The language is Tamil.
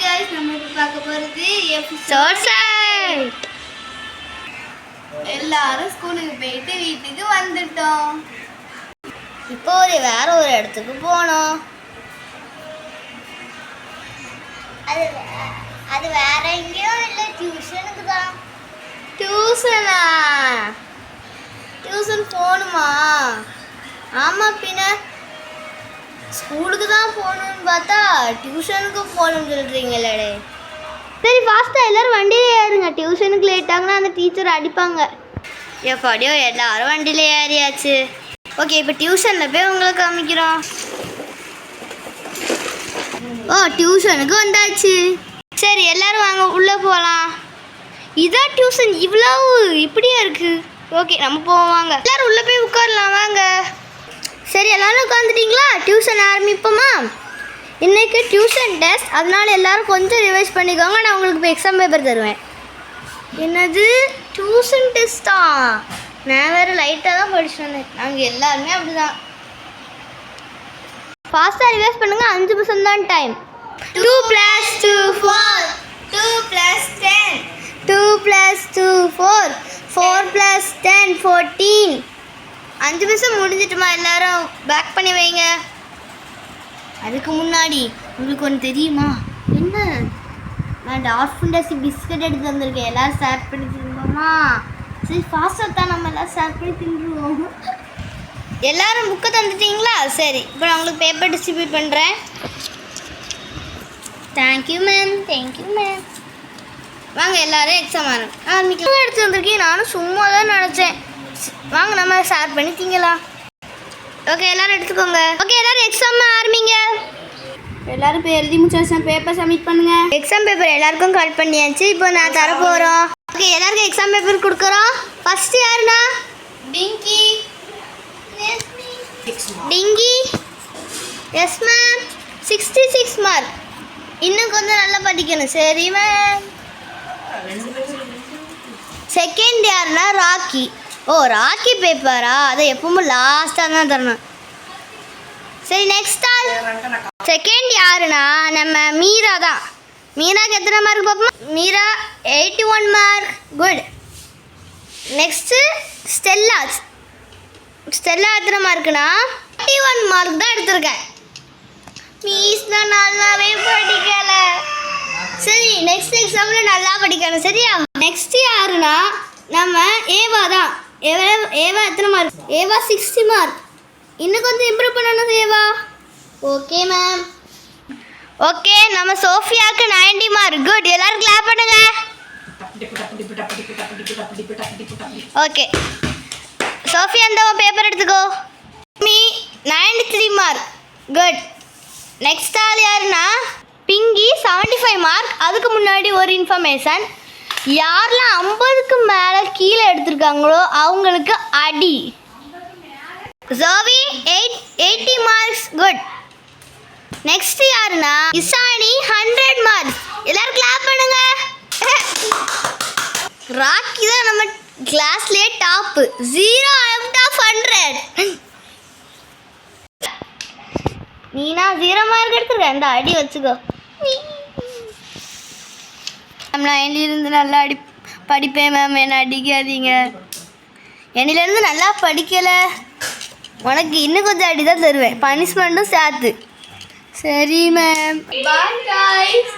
guys, நம்ம இப்ப பார்க்க போறது எபிசோட் 7. எல்லாரும் ஸ்கூலுக்கு போயிட்டு வீட்டுக்கு வந்துட்டோம். இப்போ வேற ஒரு இடத்துக்கு போனோம். அது வேற எங்கேயோ இல்ல, டியூஷனுக்கு தான். டியூஷனா? டியூஷன் போகணுமா? ஆமா, பின்ன ஸ்கூலுக்கு தான் போகணும்னு பார்த்தா டியூஷனுக்கு போகணும்னு சொல்கிறீங்களே. சரி, ஃபாஸ்ட்டாக எல்லோரும் வண்டியிலே ஏறுங்க. டியூஷனுக்கு லேட் ஆகுனா அந்த டீச்சர் அடிப்பாங்க. எப்படியோ எல்லாரும் வண்டியில ஏறியாச்சு. ஓகே, இப்போ டியூஷனில் போய் உங்களை காமிக்கிறோம். ஓ, டியூஷனுக்கு வந்தாச்சு. சரி, எல்லோரும் வாங்க உள்ளே போகலாம். இதான் டியூஷன், இவ்வளவு இப்படியே இருக்குது. ஓகே, நம்ம போவாங்க. எல்லோரும் உள்ளே போய் உட்காரலாம், வாங்க. சரி, எல்லோரும் உட்காந்துட்டிங்களா? டியூஷன் ஆரம்பிப்போமா? இன்றைக்கி டியூஷன் டெஸ்ட், அதனால எல்லோரும் கொஞ்சம் ரிவைஸ் பண்ணிக்கோங்க. நான் உங்களுக்கு இப்போ எக்ஸாம் பேப்பர் தருவேன். என்னது, டியூஷன் டெஸ்ட்டா? நான் வேறு லைட்டாக தான் படிச்சுட்டு வந்தேன். நாங்கள் எல்லாருமே அப்படி தான். ஃபாஸ்ட்டாக ரிவைஸ் பண்ணுங்கள், 5% தான் டைம். 2 + 2 4, 2 + 10, 2 + 2 4, 4 + 10 14. 5 நிமிஷம் முடிஞ்சிட்டுமா? எல்லாரும் பேக் பண்ணி வைங்க. அதுக்கு முன்னாடி உங்களுக்கு ஒன்று தெரியுமா? என்ன? நான் டார்ஃபின்டசி பிஸ்கட் எடுத்து வந்திருக்கேன். எல்லோரும் ஷேர் பண்ணி தின்னுவோமா? சரி, ஃபாஸ்ட்டாக தான் நம்ம எல்லோரும் ஷேர் பண்ணி தின்னுவோம். எல்லோரும் புக்கை தந்துட்டிங்களா? சரி, இப்போ நான் உங்களுக்கு பேப்பர் டிஸ்ட்ரிபியூட் பண்ணுறேன். Thank you ma'am, thank you ma'am. வாங்க, எல்லோரும் எக்ஸாம் ஆரம்பிக்கலாம். எடுத்து வந்திருக்கேன். நானும் சும்மா தான் நினச்சேன். வாங்க, நம்ம ஷேர் பண்ணி திங்கலாம். ஓகே, எல்லோரும் எடுத்துக்கோங்க. ஓகே, எல்லோரும் எக்ஸாம் ஆரம்பிங்க. எல்லோரும் இப்போ எழுதி முடிச்சாச்சு. பேப்பர் சப்மிட் பண்ணுங்க. எக்ஸாம் பேப்பர் எல்லாருக்கும் கால் பண்ணியாச்சு. இப்போ நான் தர போகிறோம். ஓகே, எல்லாருக்கும் எக்ஸாம் பேப்பர் கொடுக்குறோம். ஃபஸ்ட்டு யாருண்ணா? டிங்கி. டிங்கி. Yes ma'am. 66 மார்க். இன்னும் கொஞ்சம் நல்லா படிக்கணும். சரி மேம். செகண்ட் யாருன்னா? ராக்கி. ஓ, ராக்கி பேப்பரா? அதை எப்பவும் லாஸ்ட்டாக தான் தரணும். சரி, நெக்ஸ்ட் ஆள். செகண்ட் யாருன்னா நம்ம மீரா தான். மீராக்கு எத்தனை மார்க் பார்ப்போம்? Meera 81 mark. Good. Next Stella. Stella எத்தனை மார்க்குனா 81 மார்க் தான் எடுத்திருக்கேன். மீஸ் தான் நல்லாவே படிக்கலை. சரி, நெக்ஸ்ட் எக்ஸாமில் நல்லா படிக்கணும். சரியா? நெக்ஸ்ட் யாருன்னா நம்ம ஏவா தான். ஏவா எத்தனை மார்க்? ஏவா 60 மார்க். இன்னும் கொஞ்சம் இம்ப்ரூவ் பண்ணணும் ஏவா. Okay ma'am. ஓகே, நம்ம சோஃபியாவுக்கு 90 மார்க். குட். எல்லாரும் கிளாப் பண்ணுங்க. ஓகே, சோஃபியா இந்த பேப்பர் எடுத்துக்கோ. Me 93 mark. குட். நெக்ஸ்ட் ஆள் யாருன்னா பிங்கி 75 மார்க். அதுக்கு முன்னாடி ஒரு இன்ஃபர்மேஷன், யாரெல்லாம் 50க்கு மேலே கீழே எடுத்திருக்காங்களோ அவங்களுக்கு அடி. ஜோவி 80 மார்க்ஸ். குட். நெக்ஸ்ட் யாருன்னா இசானி 100 மார்க்ஸ். எல்லாரும் கிளாப் பண்ணுங்க. ராக்கி தான் நம்ம கிளாஸ்லேயே டாப்பு. 0/100. நீனா 0 மார்க் எடுத்துருக்க. இந்த அடி வச்சுக்கோ. நான் என்னிலிருந்து நல்லா படிப்பேன் மேம், என்னை அடிக்காதீங்க. என்னிலேருந்து நல்லா படிக்கலை, உனக்கு இன்னும் கொஞ்சம் அடி தான் தருவேன், பனிஷ்மெண்ட்டும் சேர்த்து. சரி மேம். Bye guys.